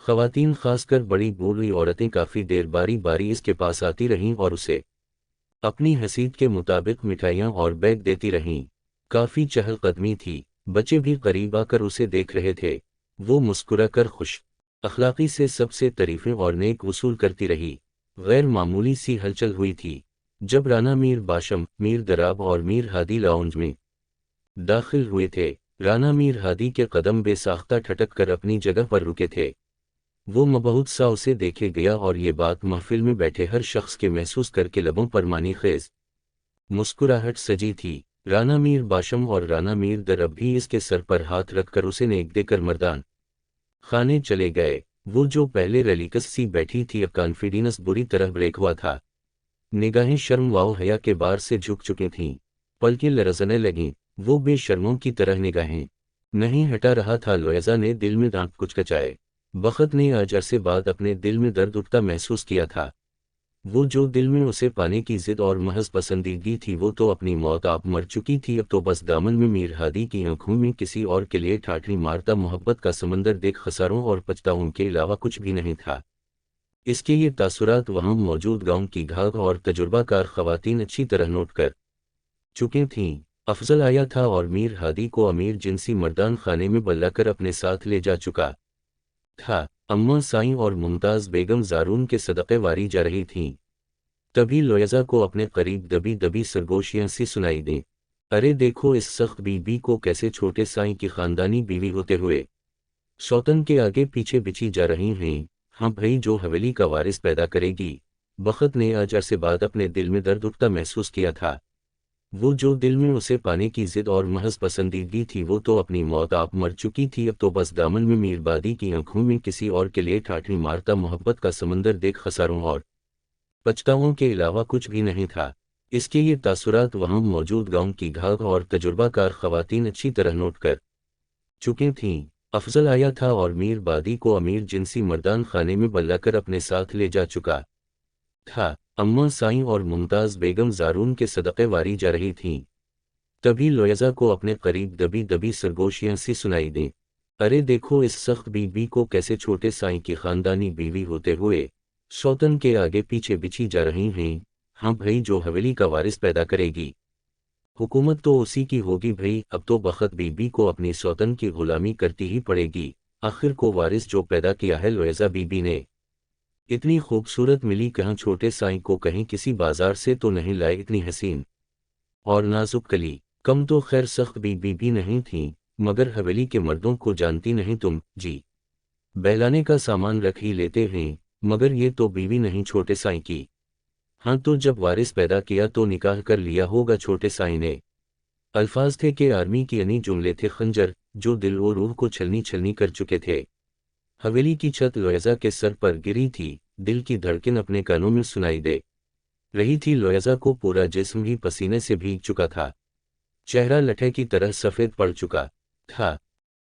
خواتین خاص کر بڑی بوڑھی عورتیں کافی دیر باری باری اس کے پاس آتی رہیں اور اسے اپنی حیثیت کے مطابق مٹھائیاں اور بیگ دیتی رہیں۔ کافی چہل قدمی تھی، بچے بھی قریب آ کر اسے دیکھ رہے تھے۔ وہ مسکرا کر خوش اخلاقی سے سب سے تعریفیں اور نیک وصول کرتی رہی۔ غیر معمولی سی ہلچل ہوئی تھی جب رانا میر باشم، میر دراب اور میر ہادی لاؤنج میں داخل ہوئے تھے۔ رانا میر ہادی کے قدم بے ساختہ ٹھٹک کر اپنی جگہ پر رکے تھے۔ وہ مبہوت سا اسے دیکھے گیا اور یہ بات محفل میں بیٹھے ہر شخص کے محسوس کر کے لبوں پر معنی خیز مسکراہٹ سجی تھی۔ رانا میر باشم اور رانا میر درب بھی اس کے سر پر ہاتھ رکھ کر اسے نیک دے کر مردان خانے چلے گئے۔ وہ جو پہلے ریلیکس سی بیٹھی تھی اب کانفیڈینس بری طرح بریک ہوا تھا۔ نگاہیں شرم و حیا کے بار سے جھک چکی تھیں، پلکیں لرزنے لگیں۔ وہ بے شرموں کی طرح نگاہیں نہیں ہٹا رہا تھا۔ لویزا نے دل میں دانت کچکچائے۔ بخت نے آج عرصے بعد اپنے دل میں درد اٹھتا محسوس کیا تھا۔ وہ جو دل میں اسے پانے کی ضد اور محض پسندیدگی تھی وہ تو اپنی موت آپ مر چکی تھی۔ اب تو بس دامن میں میر ہادی کی آنکھوں میں کسی اور کے لیے ٹھاٹھی مارتا محبت کا سمندر دیکھ خساروں اور پچھتاؤں کے علاوہ کچھ بھی نہیں تھا۔ اس کے یہ تاثرات وہاں موجود گاؤں کی گھاگ اور تجربہ کار خواتین اچھی طرح نوٹ کر چکے تھیں۔ افضل آیا تھا اور میر ہادی کو امیر جنسی مردان خانے میں بلا کر اپنے ساتھ لے جا چکا تھا۔ اماں سائیں اور ممتاز بیگم زارون کے صدقے واری جا رہی تھیں۔ تبھی لویزا کو اپنے قریب دبی دبی سرگوشیاں سی سنائی دیں۔ ارے دیکھو اس سخت بی بی کو کیسے چھوٹے سائیں کی خاندانی بیوی ہوتے ہوئے سوتن کے آگے پیچھے بچھی جا رہی ہیں۔ ہاں بھائی جو حویلی کا وارث پیدا کرے گی۔ بخت نے آج عرصے بعد اپنے دل میں درد اٹھتا محسوس کیا تھا۔ وہ جو دل میں اسے پانے کی ضد اور محض پسندیدگی تھی وہ تو اپنی موت آپ مر چکی تھی۔ اب تو بس دامن میں میر بادی کی آنکھوں میں کسی اور کے لیے ٹھاٹھی مارتا محبت کا سمندر دیکھ خساروں اور پچھتاؤں کے علاوہ کچھ بھی نہیں تھا۔ اس کے یہ تاثرات وہاں موجود گاؤں کی گھاگ اور تجربہ کار خواتین اچھی طرح نوٹ کر چکی تھیں۔ افضل آیا تھا اور میر بادی کو امیر جنسی مردان خانے میں بلا کر اپنے ساتھ لے جا چکا تھا۔ اماں سائیں اور ممتاز بیگم زارون کے صدقے واری جا رہی تھیں۔ تبھی لویزا کو اپنے قریب دبی دبی سرگوشیاں سی سنائی دیں۔ ارے دیکھو اس سخت بی بی کو کیسے چھوٹے سائیں کی خاندانی بیوی ہوتے ہوئے سوتن کے آگے پیچھے بچھی جا رہی ہیں۔ ہاں بھائی جو حویلی کا وارث پیدا کرے گی۔ حکومت تو اسی کی ہوگی بھائی۔ اب تو بخت بی بی کو اپنی سوتن کی غلامی کرتی ہی پڑے گی۔ آخر کو وارث جو پیدا کیا ہے لویزا بی بی نے اتنی خوبصورت ملی کہاں چھوٹے سائیں کو کہیں کسی بازار سے تو نہیں لائے۔ اتنی حسین اور نازک کلی کم تو خیر سخت بی بی بھی نہیں تھیں، مگر حویلی کے مردوں کو جانتی نہیں تم جی، بہلانے کا سامان رکھ ہی لیتے ہیں، مگر یہ تو بیوی نہیں چھوٹے سائیں کی۔ ہاں تو جب وارث پیدا کیا تو نکاح کر لیا ہوگا چھوٹے سائیں نے۔ الفاظ تھے کہ آرمی کی یعنی جملے تھے خنجر جو دل و روح کو چھلنی چھلنی کر چکے تھے۔ حویلی کی چھت لویزا کے سر پر گری تھی، دل کی دھڑکن اپنے کانوں میں سنائی دے رہی تھی۔ لویزا کو پورا جسم ہی پسینے سے بھیگ چکا تھا، چہرہ لٹھے کی طرح سفید پڑ چکا تھا۔